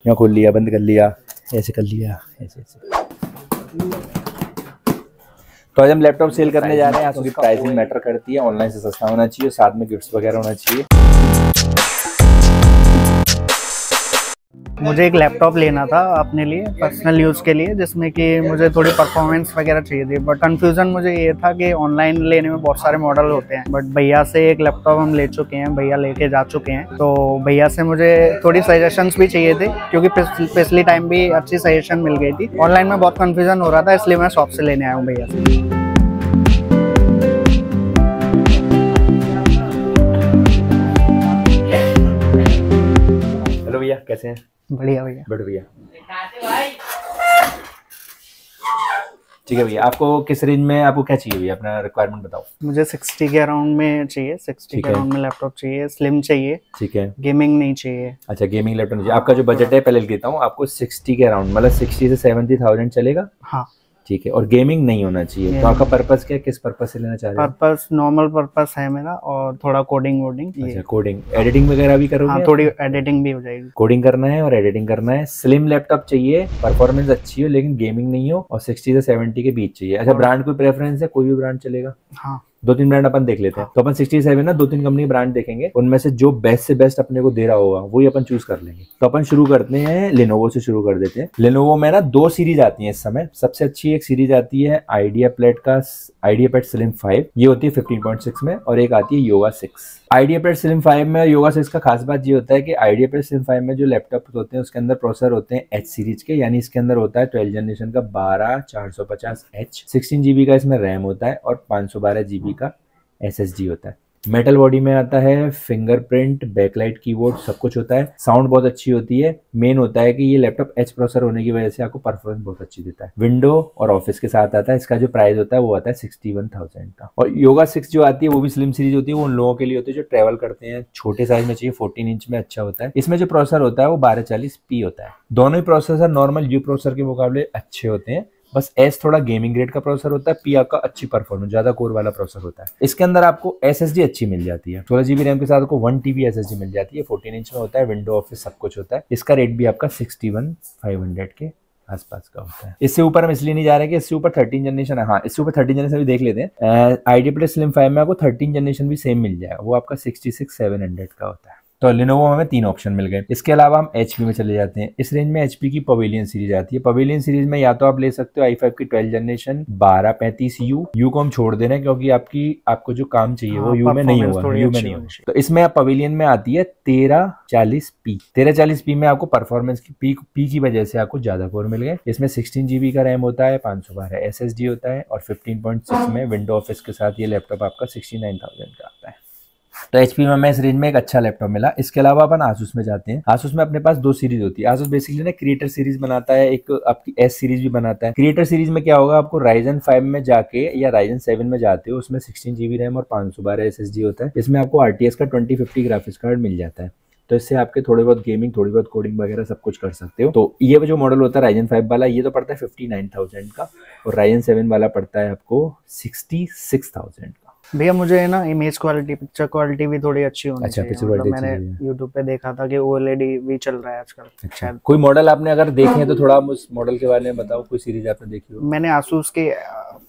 यहाँ खोल लिया, बंद कर लिया, ऐसे कर लिया, ऐसे ऐसे। तो आज हम लैपटॉप सेल करने जा रहे हैं। उसकी प्राइसिंग मैटर करती है, ऑनलाइन से सस्ता होना चाहिए, साथ में गिफ्ट्स वगैरह होना चाहिए। मुझे एक लैपटॉप लेना था अपने लिए, पर्सनल यूज़ के लिए, जिसमें कि मुझे थोड़ी परफॉर्मेंस वगैरह चाहिए थी। बट कंफ्यूजन मुझे ये था कि ऑनलाइन लेने में बहुत सारे मॉडल होते हैं, बट भैया से एक लैपटॉप हम ले चुके हैं, भैया लेके जा चुके हैं। तो भैया से मुझे थोड़ी सजेशंस भी चाहिए थे, क्योंकि पिछली टाइम भी अच्छी सजेशन मिल गई थी। ऑनलाइन में बहुत कन्फ्यूजन हो रहा था, इसलिए मैं शॉप से लेने आया हूँ भैया से। हेलो भैया, कैसे हैं? बढ़िया भैया। बढ़िया। ठीक है भैया, आपको किस रेंज में, आपको क्या चाहिए भैया, अपना रिक्वायरमेंट बताओ। मुझे 60 के अराउंड में चाहिए, 60 के अराउंड में लैपटॉप चाहिए, स्लिम चाहिए। ठीक है। गेमिंग नहीं चाहिए। अच्छा, गेमिंग लैपटॉप चाहिए। आपका जो बजट है पहले लिख देता हूँ, आपको 60 के अराउंड, मतलब 60 से 70,000 चलेगा? हाँ ठीक है। और गेमिंग नहीं होना चाहिए। तो आपका पर्पस क्या है, किस पर्पस से लेना चाह रहे हैं? पर्पस नॉर्मल पर्पस है मेरा, और थोड़ा कोडिंग वोडिंग। अच्छा, कोडिंग एडिटिंग वगैरह भी करोगे? हाँ, थोड़ी एडिटिंग भी हो जाएगी। कोडिंग करना है और एडिटिंग करना है। स्लिम लैपटॉप चाहिए, परफॉर्मेंस अच्छी हो लेकिन गेमिंग नहीं हो, और 60 से 70 के बीच चाहिए। अच्छा, ब्रांड कोई प्रेफरेंस है? कोई भी ब्रांड चलेगा? हाँ, 2-3 ब्रांड अपन देख लेते हैं। तो अपन 67 ना 2-3 कंपनी ब्रांड देखेंगे, उनमें से जो बेस्ट से बेस्ट अपने को दे रहा होगा वही अपन चूज कर लेंगे। तो अपन शुरू करते हैं, लेनोवो से शुरू कर देते हैं। लेनोवो में ना 2 सीरीज आती हैं इस समय। सबसे अच्छी एक सीरीज आती है आइडिया पैड स्लिम 5, ये होती है 15.6 में, और एक आती है योगा 6। आइडिया पैड स्लिम 5 में योगा 6 का खास बात ये होता है कि आइडिया पैड स्लिम 5 में जो लैपटॉप होते हैं उसके अंदर प्रोसेसर होते हैं एच सीरीज के, यानी इसके अंदर होता है 12 जनरेशन का 12450H, 16 GB का इसमें रैम होता है, और 512 GB का SSD होता है। मेटल बॉडी में आता है, फिंगरप्रिंट, बैकलाइट कीबोर्ड, सब कुछ होता है। साउंड बहुत अच्छी होती है। मेन होता है कि ये लैपटॉप एच प्रोसेसर होने की वजह से आपको परफॉर्मेंस बहुत अच्छी देता है। विंडो और ऑफिस के साथ आता है। इसका जो प्राइस होता है वो आता है 61,000 का। और योगा 6 जो आती है वो भी स्लिम सीरीज होती है, वो उन लोगों के लिए होती है जो ट्रेवल करते हैं, छोटे साइज में चाहिए, 14 इंच में अच्छा होता है। इसमें जो प्रोसेसर होता है वो 1240p होता है। दोनों ही प्रोसेसर नॉर्मल यू प्रोसेसर के मुकाबले अच्छे होते हैं, बस एस थोड़ा गेमिंग ग्रेड का प्रोसेसर होता है, पी आपका अच्छी परफॉर्मेंस, ज्यादा कोर वाला प्रोसेसर होता है। इसके अंदर आपको एसएसडी अच्छी मिल जाती है, 16 GB रैम के साथ आपको 1 TB एसएसडी मिल जाती है, 14 इंच में होता है, विंडो ऑफिस सब कुछ होता है। इसका रेट भी आपका 61,500 के आसपास का होता है। इससे ऊपर हम इसलिए नहीं जा रहे कि इससे ऊपर 13 जनरेशन है। हाँ, इससे ऊपर 13 जनरेशन भी देख लेते हैं। आइडिया पैड स्लिम 5 में आपको 13 जनरेशन भी सेम मिल जाएगा, वो आपका 66,700 का होता है। तो लेनोवो में हमें 3 ऑप्शन मिल गए। इसके अलावा हम एचपी में चले जाते हैं। इस रेंज में एचपी की पवेलियन सीरीज आती है। पवेलियन सीरीज में या तो आप ले सकते हो i5 की 12 जनरेशन 1235U। यू को हम छोड़ दे रहे हैं क्योंकि आपको जो काम चाहिए वो यू में नहीं होगा, यू में नहीं होगा। तो इसमें आप पवेलियन में आती है 1340p। 1340p में आपको परफॉर्मेंस की पी की वजह से आपको ज्यादा कोर मिल गए। इसमें 16 GB का रैम होता है, 512 SSD होता है, और 15.6 में विंडो ऑफिस के साथ ये लैपटॉप आपका 69,000 का आता है। तो एचपी में हमें इस रेंज में एक अच्छा लैपटॉप मिला। इसके अलावा अपन आसूस में जाते हैं। आसूस में अपने पास 2 सीरीज होती है। आसूस बेसिकली ना क्रिएटर सीरीज बनाता है, एक आपकी एस सीरीज भी बनाता है। क्रिएटर सीरीज में क्या होगा, आपको Ryzen 5 में जाके या Ryzen 7 में जाते हो, उसमें 16 GB रैम और 512 SSD होता है। इसमें आपको RTX का 2050 ग्राफिक्स कार्ड मिल जाता है। तो इससे आपके थोड़े बहुत गेमिंग, थोड़ी बहुत कोडिंग वगैरह सब कुछ कर सकते हो। तो ये जो मॉडल होता है Ryzen 5 वाला, ये तो पड़ता है 59,000 का, और Ryzen 7 वाला पड़ता है आपको 66,000 का। भैया मुझे ना इमेज क्वालिटी, पिक्चर क्वालिटी भी थोड़ी अच्छी होनी चाहिए। पिक्चर क्वालिटी मैंने YouTube पे देखा था कि OLED भी चल रहा है आजकल। अच्छा, कोई मॉडल आपने अगर देखे हैं तो थोड़ा उस मॉडल के बारे में बताओ, कोई सीरीज आपने देखी हो? मैंने Asus की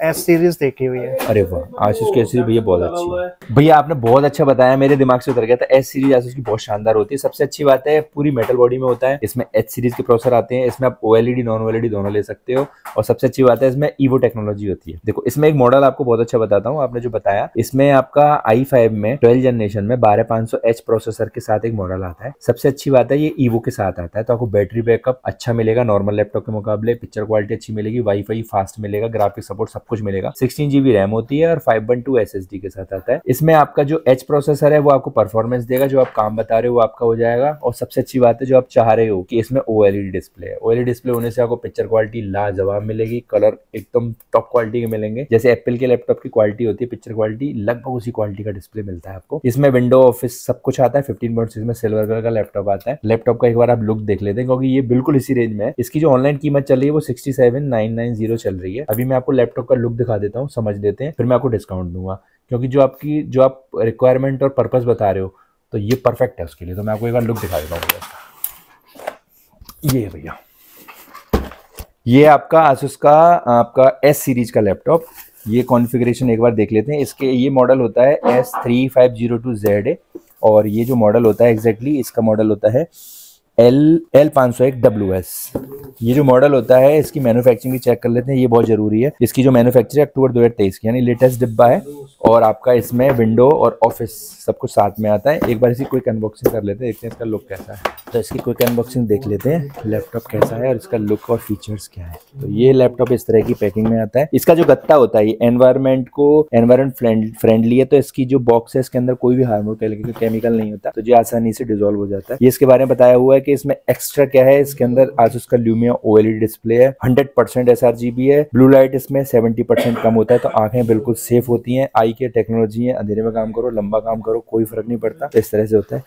S सीरीज देखी हुई है। अरे वाह, Asus की S सीरीज भैया बहुत अच्छी है। भैया आपने बहुत अच्छा बताया, मेरे दिमाग से उतर गया था। S सीरीज Asus की बहुत शानदार होती है। सबसे अच्छी बात है पूरी मेटल बॉडी में होता है। इसमें H सीरीज के प्रोसेसर आते हैं। इसमें आप OLED नॉन OLED दोनों ले सकते हो, और सबसे अच्छी बात है इसमें EVO टेक्नोलॉजी होती है। देखो इसमें एक मॉडल आपको बहुत अच्छा बताता हूँ, आपने जो बताया, इसमें आपका i5 में 12 जनरेशन में 12500H प्रोसेसर के साथ एक मॉडल आता है। सबसे अच्छी बात है ये EVO के साथ आता है, तो आपको बैटरी बैकअप अच्छा मिलेगा नॉर्मल लैपटॉप के मुकाबले, पिक्चर क्वालिटी अच्छी मिलेगी, वाईफाई फास्ट मिलेगा, ग्राफिक सपोर्ट सब कुछ मिलेगा। 16 GB रैम होती है और 512 SSD के साथ आता है। इसमें आपका जो H प्रोसेसर है वो आपको परफॉर्मेंस देगा, जो आप काम बता रहे हो वो आपका हो जाएगा। और सबसे अच्छी बात है जो आप चाह रहे हो कि इसमें OLED डिस्प्ले है। OLED डिस्प्ले होने से आपको पिक्चर क्वालिटी लाजवाब मिलेगी, कलर एकदम टॉप क्वालिटी के मिलेंगे। जैसे एप्पल के लैपटॉप की क्वालिटी होती है, पिक्चर क्वालिटी लगभग उसी क्वालिटी का डिस्प्ले मिलता है आपको। इसमें विंडो ऑफिस सब कुछ आता है। 15.6 में सिल्वर कलर का लैपटॉप आता है। लैपटॉप का एक बार आप लुक देख लेते हैं क्योंकि ये बिल्कुल इसी रेंज में है। इसकी जो ऑनलाइन कीमत चल रही है वो 67,990 चल रही है। अभी मैं आपको लैपटॉप का लुक दिखा देता हूँ, समझ लेते हैं, फिर मैं आपको डिस्काउंट दूंगा, क्योंकि जो आप रिक्वायरमेंट और पर्पस बता रहे हो तो ये परफेक्ट है उसके लिए। तो मैं आपको एक बार लुक दिखा देता हूँ। ये भैया, ये आपका आसूस का आपका एस सीरीज का लैपटॉप। ये कॉन्फ़िगरेशन एक बार देख लेते हैं। इसके ये मॉडल होता है S3502ZA और ये जो मॉडल होता है एग्जैक्टली इसका मॉडल होता है L501WS। ये जो मॉडल होता है इसकी मैन्युफैक्चरिंग भी चेक कर लेते हैं, ये बहुत जरूरी है। इसकी जो मैन्युफैक्चर है अक्टूबर 2023 की, यानी लेटेस्ट डिब्बा है और आपका इसमें विंडो और ऑफिस सब कुछ साथ में आता है। एक बार इसकी क्विक अनबॉक्सिंग कर लेते हैं, देखते हैं इसका लुक कैसा है। तो इसकी क्विक अनबॉक्सिंग देख लेते हैं, लैपटॉप कैसा है और इसका लुक और फीचर्स क्या है। तो ये लैपटॉप इस तरह की पैकिंग में आता है। इसका जो गत्ता होता है ये एनवायरमेंट फ्रेंडली है, तो इसकी जो बॉक्स है इसके अंदर कोई भी हार्मफुल केमिकल नहीं होता, तो ये आसानी से डिजोल्व हो जाता है। ये इसके बारे में बताया हुआ है कि इसमें एक्स्ट्रा क्या है। इसके अंदर आसूस का ल्यूमिया OLED डिस्प्ले है, 100% sRGB है, ब्लू लाइट इसमें 70% कम होता है, तो आंखें बिल्कुल सेफ होती हैं। आई की टेक्नोलॉजी है, अंधेरे में काम करो लंबा काम करो कोई फर्क नहीं पड़ता, तो इस तरह से होता है।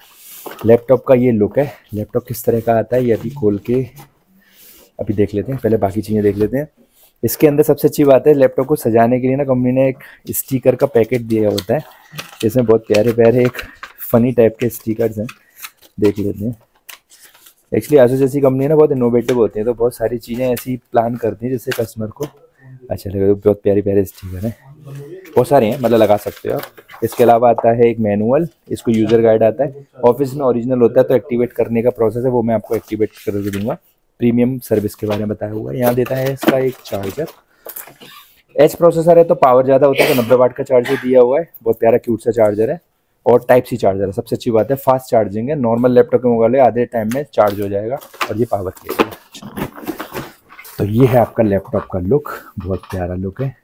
लैपटॉप का ये लुक है। लैपटॉप किस तरह का आता है ये अभी खोल के अभी देख लेते हैं, पहले बाकी चीजें देख लेते हैं। इसके अंदर सबसे अच्छी बात है, लैपटॉप को सजाने के लिए ना कंपनी ने एक स्टिकर का पैकेट दिया होता है। इसमें बहुत प्यारे प्यारे एक फनी टाइप के स्टिकर्स हैं, देख लेते हैं। एक्चुअली आसूस जैसी कंपनी ना बहुत इनोवेटिव होती है, तो बहुत सारी चीज़ें ऐसी प्लान करती हैं जिससे कस्टमर को अच्छा लगे। बहुत प्यारे प्यारे स्टिकर हैं, बहुत सारे हैं, मतलब लगा सकते हो आप। इसके अलावा आता है एक मैनुअल, इसको यूज़र गाइड आता है। ऑफिस में ओरिजिनल होता है, तो एक्टिवेट करने का प्रोसेस है वो मैं आपको एक्टिवेट करके दूंगा। प्रीमियम सर्विस के बारे में बताया हुआ है। यहाँ देता है इसका एक चार्जर, एच प्रोसेसर है तो पावर ज़्यादा होता है, तो 90 वाट का चार्जर दिया हुआ है। बहुत प्यारा क्यूट सा चार्जर है और टाइप सी चार्जर है। सबसे अच्छी बात है फास्ट चार्जिंग है, नॉर्मल लैपटॉप के मुकाबले आधे टाइम में चार्ज हो जाएगा और ये पावर केबल है। तो ये है आपका लैपटॉप का लुक, बहुत प्यारा लुक है।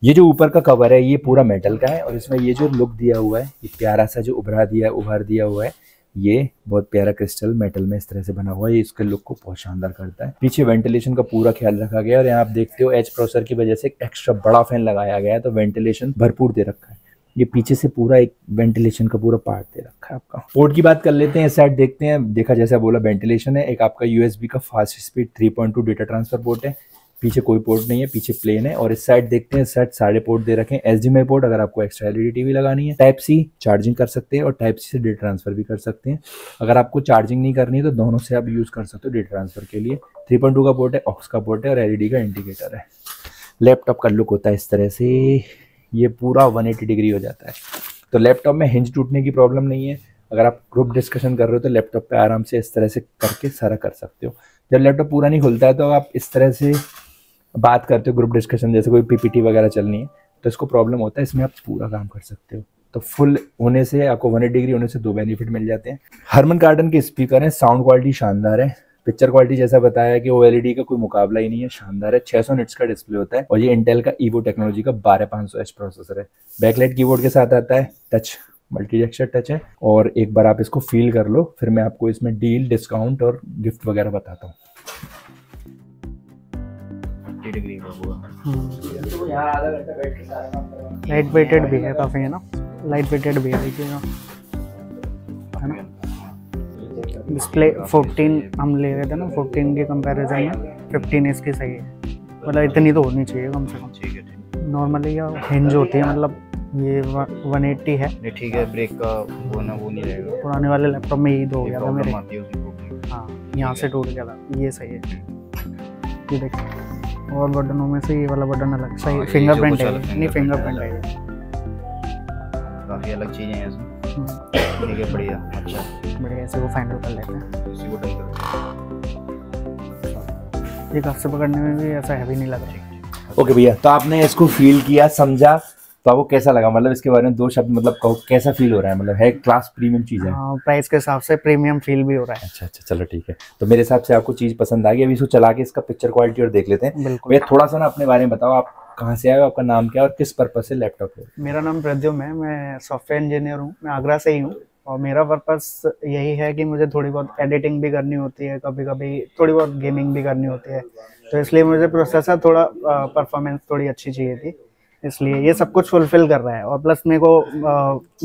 ये जो ऊपर का कवर है ये पूरा मेटल का है और इसमें ये जो लुक दिया हुआ है, ये प्यारा सा जो उभार दिया हुआ है, ये बहुत प्यारा क्रिस्टल मेटल में इस तरह से बना हुआ है। ये इसके लुक को बहुत शानदार करता है। पीछे वेंटिलेशन का पूरा ख्याल रखा गया है और यहाँ आप देखते हो एच प्रोसेसर की वजह से एक एक्स्ट्रा बड़ा फैन लगाया गया है, तो वेंटिलेशन भरपूर दे रखा है। ये पीछे से पूरा एक वेंटिलेशन का पूरा पार्ट दे रखा है आपका। पोर्ट की बात कर लेते हैं, इस साइड देखते हैं। देखा जैसा बोला वेंटिलेशन है, एक आपका USB का fast speed 3.2 data transfer port है। पीछे कोई पोर्ट नहीं है, पीछे प्लेन है। और इस साइड देखते हैं, इस साइड सारे पोर्ट दे रखे हैं। HDMI पोर्ट अगर आपको एक्स्ट्रा LED टीवी लगानी है, टाइप C चार्जिंग कर सकते हैं और टाइप C से डेटा ट्रांसफर भी कर सकते हैं। अगर आपको चार्जिंग नहीं करनी है तो दोनों से आप यूज कर सकते हो डेटा ट्रांसफर के लिए। 3.2 का पोर्ट है, ऑक्स का पोर्ट है और LED का इंडिकेटर है। लैपटॉप का लुक होता है इस तरह से, ये पूरा 180 डिग्री हो जाता है। तो लैपटॉप में हिंज टूटने की प्रॉब्लम नहीं है। अगर आप ग्रुप डिस्कशन कर रहे हो तो लैपटॉप पे आराम से इस तरह से करके सारा कर सकते हो। जब लैपटॉप पूरा नहीं खुलता है तो आप इस तरह से बात करते हो ग्रुप डिस्कशन, जैसे कोई PPT वगैरह चलनी है तो इसको प्रॉब्लम होता है, इसमें आप पूरा काम कर सकते हो। तो फुल होने से आपको 180 डिग्री होने से 2 बेनिफिट मिल जाते हैं। हरमन कार्डन के स्पीकर हैं, साउंड क्वालिटी शानदार है। पिक्चर क्वालिटी जैसा बताया कि OLED का कोई मुकाबला ही नहीं है, शानदार है। 600 निट्स का डिस्प्ले होता है और ये इंटेल का ईवो टेक्नोलॉजी का 12500H प्रोसेसर है। बैकलाइट कीबोर्ड के साथ आता है, टच मल्टी टेक्सचर टच है। और एक बार आप इसको फील कर लो, फिर मैं आपको इसमें डील, डिस्काउंट और गिफ्ट वगैरह बताता हूँ। लाइट वेटेड भी है काफ़ी, है ना, लाइट वेटेड भी है, देखिएगा, है ना। डिस्प्ले 14 हम ले रहे थे ना, 14 के कंपैरिजन में 15 इसकी सही है, मतलब इतनी तो होनी चाहिए कम से कम। ठीक है, नॉर्मली या हिंज होती है, मतलब ये 180 है। ठीक है, ब्रेक का वो नहीं रहेगा। पुराने वाले लैपटॉप में यही तो हो गया था मेरे। हाँ, यहाँ से टूट गया था, ये सही है। ये देखिए, और बटनों में से ये वाला बटन अलग, सही फिंगरप्रिंट है, नहीं फिंगरप्रिंट है, काफ़ी अलग चीज़ें हैं इसमें। ठीक है, बढ़िया, अच्छा बढ़िया। ऐसे वो फाइनल कर लेते हैं, इसी को डन कर। ये कफ से पकड़ने में भी ऐसा हैवी नहीं लग रहा। ओके भैया, तो आपने इसको फील किया, समझा, तो आपको कैसा लगा? मतलब इसके बारे में 2 शब्द मतलब कहो, कैसा फील हो रहा है? मतलब है क्लास प्रीमियम चीज़ है? हाँ, प्राइस के हिसाब से प्रीमियम फील भी हो रहा है। अच्छा, चलो ठीक है। तो मेरे हिसाब से आपको चीज़ पसंद आ गई। अभी इसको चला के इसका पिक्चर क्वालिटी और देख लेते हैं। बिल्कुल। भैया थोड़ा सा ना अपने बारे में बताओ, आप कहाँ से आए हो, आपका नाम क्या है और किस पर्पज से लैपटॉप है? मेरा नाम प्रद्युम है, मैं सॉफ्टवेयर इंजीनियर हूँ, मैं आगरा से ही हूँ। और मेरा पर्पस यही है कि मुझे थोड़ी बहुत एडिटिंग भी करनी होती है, कभी कभी थोड़ी बहुत गेमिंग भी करनी होती है, तो इसलिए मुझे प्रोसेसर थोड़ा परफॉर्मेंस थोड़ी अच्छी चाहिए थी, इसलिए ये सब कुछ फुलफिल कर रहा है। और प्लस मेरे को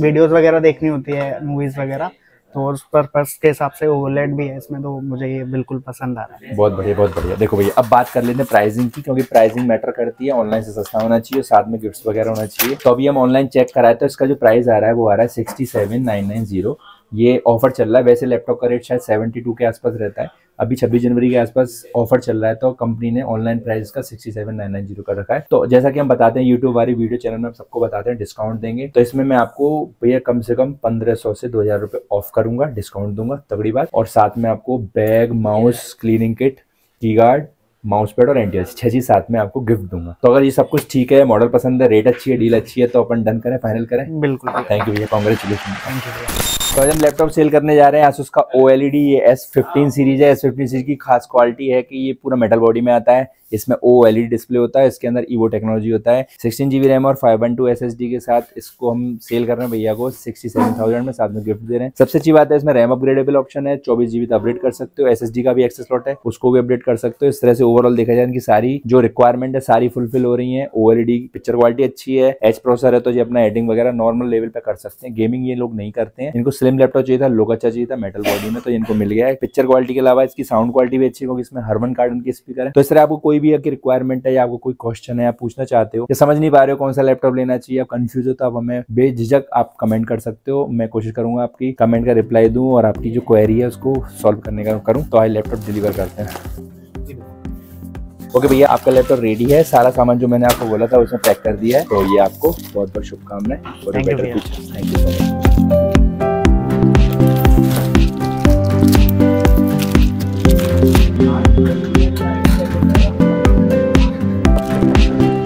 वीडियोस वगैरह देखनी होती है, मूवीज़ वगैरह, तो उस पर्पस के हिसाब से OLED भी है इसमें, तो मुझे ये बिल्कुल पसंद आ रहा है। बहुत बढ़िया, बहुत बढ़िया। देखो भैया, अब बात कर लेते हैं प्राइसिंग की, क्योंकि प्राइसिंग मैटर करती है। ऑनलाइन से सस्ता होना चाहिए, साथ में गिफ्ट्स वगैरह होना चाहिए। तो अभी हम ऑनलाइन चेक कराए तो इसका जो प्राइस आ रहा है वो आ रहा है 67,990। ये ऑफर चल रहा है। वैसे लैपटॉप का रेट शायद 72 के आसपास रहता है, अभी 26 जनवरी के आसपास ऑफर चल रहा है, तो कंपनी ने ऑनलाइन प्राइस का 67,990 कर रखा है। तो जैसा कि हम बताते हैं यूट्यूब वाली वीडियो चैनल में सबको बताते हैं डिस्काउंट देंगे, तो इसमें मैं आपको भैया कम से कम 1500 से 2000 रुपए ऑफ करूंगा, डिस्काउंट दूंगा, तगड़ी बात। और साथ में आपको बैग, माउस, क्लीनिंग किट, की गार्ड, माउस पैड और एंटीवायरस 6 चीज साथ में आपको गिफ्ट दूंगा। तो अगर ये सब कुछ ठीक है, मॉडल पसंद है, रेट अच्छी है, डील अच्छी है, तो अपन डन करें, फाइनल करें। बिल्कुल। थैंक यू भैया, कांग्रेचुलेशन। थैंक यू भैया। तो आज हम लैपटॉप सेल करने जा रहे हैं Asus का OLED, ये S15 सीरीज है। S15 सीरीज की खास क्वालिटी है कि ये पूरा मेटल बॉडी में आता है, इसमें OLED डिस्प्ले होता है, इसके अंदर EVO टेक्नोलॉजी होता है, 16 GB रैम और 512 SSD के साथ इसको हम सेल कर रहे हैं भैया को 67,000 में, साथ में गिफ्ट दे रहे हैं। सबसे अच्छी बात है इसमें रैम अपग्रेडेबल ऑप्शन है, 24 GB अपडेट कर सकते हो, SSD का भी एक्सेस स्लॉट है, उसको भी अपडेट कर सकते हो। इस तरह से ओवरऑल देखा जाए इनकी सारी जो रिक्वायरमेंट है सारी फुलफिल हो रही है। OLED पिक्चर क्वालिटी अच्छी है, एच प्रोसेसर है, तो ये अपना एडिटिंग वगैरह नॉर्मल लेवल पे कर सकते हैं। गेमिंग ये लोग नहीं करते हैं, इनको स्लिम लैपटॉप चाहिए था, लुक अच्छा चाहिए था मेटल बॉडी में, तो इनको मिल गया है। पिक्चर क्वालिटी के अलावा इसकी साउंड क्वालिटी भी अच्छी है, क्योंकि इसमें हर्मन कार्डन की स्पीकर है। तो इस तरह आपको कोई भी आपकी रिक्वायरमेंट है या आपको कोई क्वेश्चन है, आप पूछना चाहते हो या समझ नहीं पा रहे हो कौन सा लैपटॉप लेना चाहिए, आप कंफ्यूज हो, तो आप हमें बेझिझक आप कमेंट कर सकते हो। मैं कोशिश करूंगा आपकी कमेंट का रिप्लाई दूं और आपकी जो क्वेरी है उसको सॉल्व करने का करूं, तो आज लैपटॉप डिलीवर करते हैं। ओके भैया, आपका लैपटॉप रेडी है, सारा सामान जो मैंने आपको बोला था उसमें पैक कर दिया है, तो ये आपको बहुत बहुत शुभकामनाएं। थैंक यू भैया। Thank you so much.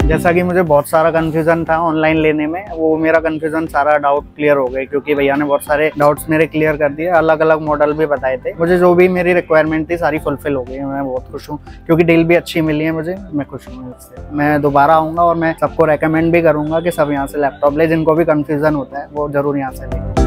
जैसा कि मुझे बहुत सारा कंफ्यूजन था ऑनलाइन लेने में, वो मेरा कंफ्यूजन सारा डाउट क्लियर हो गए, क्योंकि भैया ने बहुत सारे डाउट्स मेरे क्लियर कर दिए, अलग अलग मॉडल भी बताए थे मुझे, जो भी मेरी रिक्वायरमेंट थी सारी फुलफिल हो गई। मैं बहुत खुश हूँ, क्योंकि डील भी अच्छी मिली है मुझे, मैं खुश हूँ इससे। मैं दोबारा आऊँगा और मैं सबको रेकमेंड भी करूँगा कि सब यहाँ से लैपटॉप ले, जिनको भी कंफ्यूजन होता है वो जरूर यहाँ से ले।